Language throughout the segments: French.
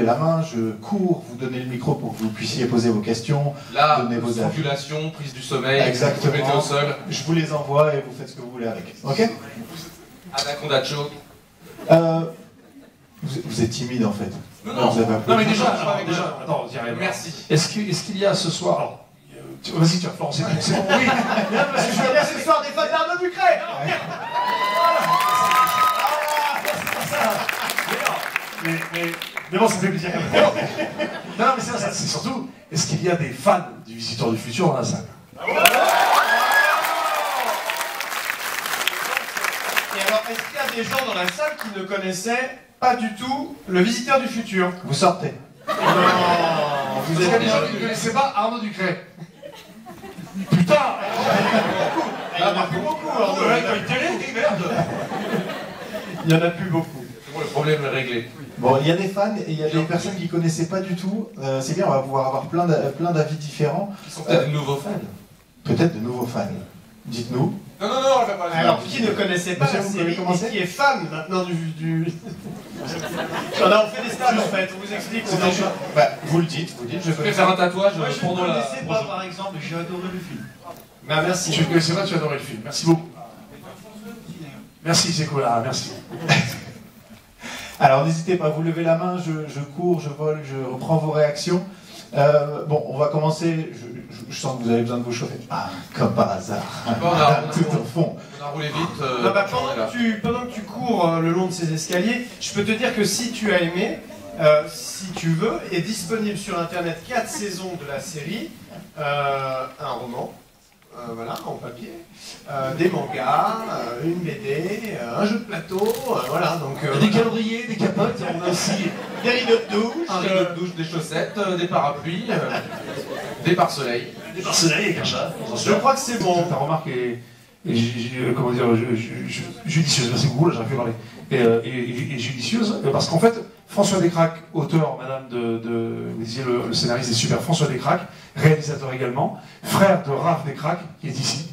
levez la main, je cours, vous donnez le micro pour que vous puissiez poser vos questions, là, donner vos avis. strangulation, prise du sommeil, Exactement. vous mettez au sol. Je vous les envoie et vous faites ce que vous voulez avec. Ok? Anaconda choke. Vous êtes timide en fait. Non, vous avez un peu... Non mais déjà, attends, dis rien. Merci. Est-ce qu'il y a ce soir... Alors, vas-y, tu vas Florent, c'est bon. Oui, parce que je vais ce soir des fans d'Arnaud Ducret. Mais bon, ça fait plaisir quand même. Non, mais c'est surtout, est-ce qu'il y a des fans du Visiteur du Futur dans la salle? Et alors, est-ce qu'il y a des gens dans la salle qui ne connaissaient pas du tout le Visiteur du Futur? Vous sortez. Non, Vous avez des gens qui ne connaissaient pas Arnaud Ducret. Putain! il y en a plus beaucoup. Arnaud. Ouais, quand il télé, merde! Il y en a plus beaucoup. C'est bon, le problème est réglé. Bon, il y a des fans et il y a des personnes qui ne connaissaient pas du tout. C'est bien, on va pouvoir avoir plein d'avis différents. Ils sont peut-être de nouveaux fans. Peut-être de nouveaux fans. Dites-nous. Non, on va pas. Alors, qui ne connaissait pas Monsieur, la vous série pouvez commencer et qui est fan maintenant du... On fait des stages en fait, on vous explique. Vous le dites, Je vais faire un tatouage Moi, je ne pendant la... connaissais pas, par exemple, j'ai adoré le film. Bah, merci. Tu ne connaissais pas, tu as adoré le film. Merci beaucoup. Merci, c'est cool. Ah, merci. Alors n'hésitez pas, vous levez la main, je cours, je vole, je reprends vos réactions. Bon, on va commencer. Je sens que vous avez besoin de vous chauffer. Ah, comme par hasard. Tout au fond. On a roulé vite. Non, bah, pendant que tu cours le long de ces escaliers, je peux te dire que si tu as aimé, si tu veux, est disponible sur internet 4 saisons de la série, un roman, voilà, en papier, des mangas, une BD, un jeu de plateau, voilà, donc... Des calendriers, des capotes, on a aussi... Des rideaux de douche, Un rideau de douche, des chaussettes, des parapluies, des pare-soleil. Des parcelles avec un chat. je crois que c'est bon. Ta remarque est comment dire, judicieuse, merci beaucoup, là j'arrive plus à parler. Et judicieuse, parce qu'en fait, François Descraques, auteur, madame vous disiez le scénariste est super, François Descraques, réalisateur également, frère de Raph Descraques, qui est ici.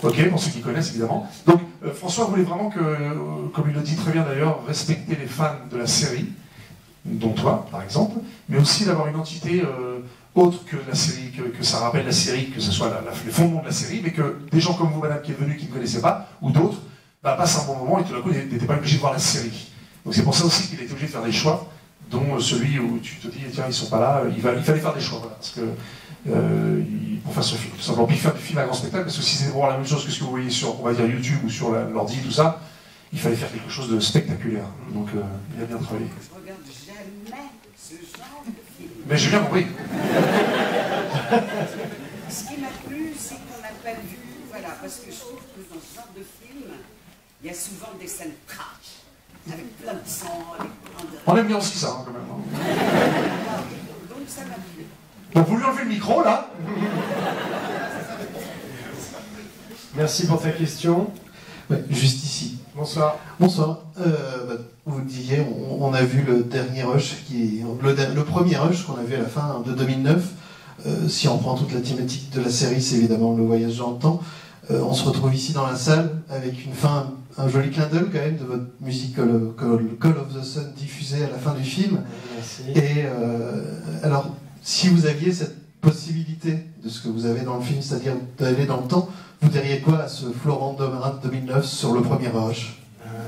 Ok, pour ceux qui connaissent évidemment. Donc François voulait vraiment que, comme il le dit très bien d'ailleurs, respecter les fans de la série, dont toi par exemple, mais aussi d'avoir une entité autre que la série, que ça rappelle la série, que ce soit les fondements de la série, mais que des gens comme vous, madame, qui est venue, qui ne connaissaient pas, ou d'autres, passent un bon moment et tout d'un coup n'étaient pas obligés de voir la série. Donc c'est pour ça aussi qu'il était obligé de faire des choix, dont celui où tu te dis, tiens, ils sont pas là, il fallait faire des choix, voilà, parce que pour faire ce film, tout simplement. Puis faire du film à grand spectacle, parce que si c'est voir la même chose que ce que vous voyez sur, on va dire, YouTube ou sur l'ordi, tout ça, il fallait faire quelque chose de spectaculaire. Donc il a bien travaillé. Je regarde jamais ce genre de film. Mais j'ai bien compris. Ce qui m'a plu, c'est qu'on n'a pas vu, voilà, parce que je trouve que dans ce genre de film, il y a souvent des scènes trash, avec plein de sang, avec plein de... On aime bien aussi ça, hein, quand même. Hein. Donc ça m'a plu. Donc vous lui enlevez le micro, là. Merci pour ta question. Ouais, juste ici. Bonsoir. Bonsoir. Vous le disiez, on a vu le dernier rush, le premier rush qu'on a vu à la fin de 2009. Si on prend toute la thématique de la série, c'est évidemment le voyage dans le temps. On se retrouve ici dans la salle avec une fin, un joli clin d'œil quand même de votre musique Call of the Sun diffusée à la fin du film. Merci. Et alors, si vous aviez cette possibilité de ce que vous avez dans le film, c'est-à-dire d'aller dans le temps, vous diriez quoi à ce Florent Domarin de 2009 sur le premier rush?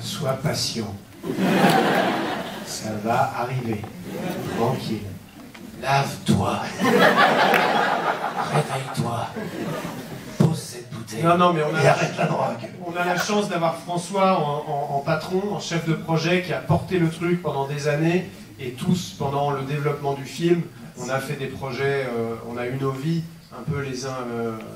Sois patient. Ça va arriver. Tranquille. Lave-toi. Réveille-toi. Pose cette bouteille. Non, mais Et arrête la drogue. on a la chance d'avoir François en patron, en chef de projet, qui a porté le truc pendant des années, et tous, pendant le développement du film, on a fait des projets, on a eu nos vies un peu les uns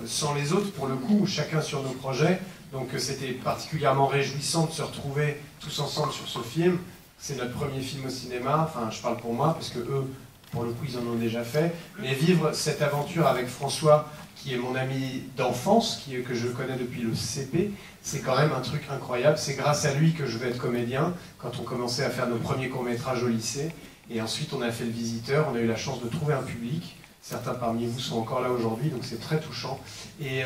sans les autres, pour le coup, chacun sur nos projets. Donc c'était particulièrement réjouissant de se retrouver tous ensemble sur ce film. C'est notre premier film au cinéma, enfin je parle pour moi, parce que eux, pour le coup, ils en ont déjà fait. Mais vivre cette aventure avec François, qui est mon ami d'enfance, que je connais depuis le CP, c'est quand même un truc incroyable. C'est grâce à lui que je vais être comédien, quand on commençait à faire nos premiers courts-métrages au lycée. Et ensuite, on a fait Le Visiteur, on a eu la chance de trouver un public. Certains parmi vous sont encore là aujourd'hui, donc c'est très touchant. Et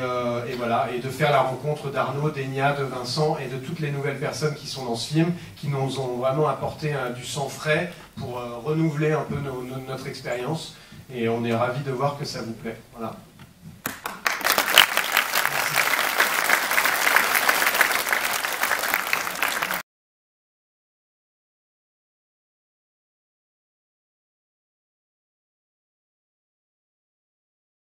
voilà, et de faire la rencontre d'Arnaud, d'Enya, de Vincent et de toutes les nouvelles personnes qui sont dans ce film, qui nous ont vraiment apporté du sang frais pour renouveler un peu notre expérience. Et on est ravis de voir que ça vous plaît. Voilà.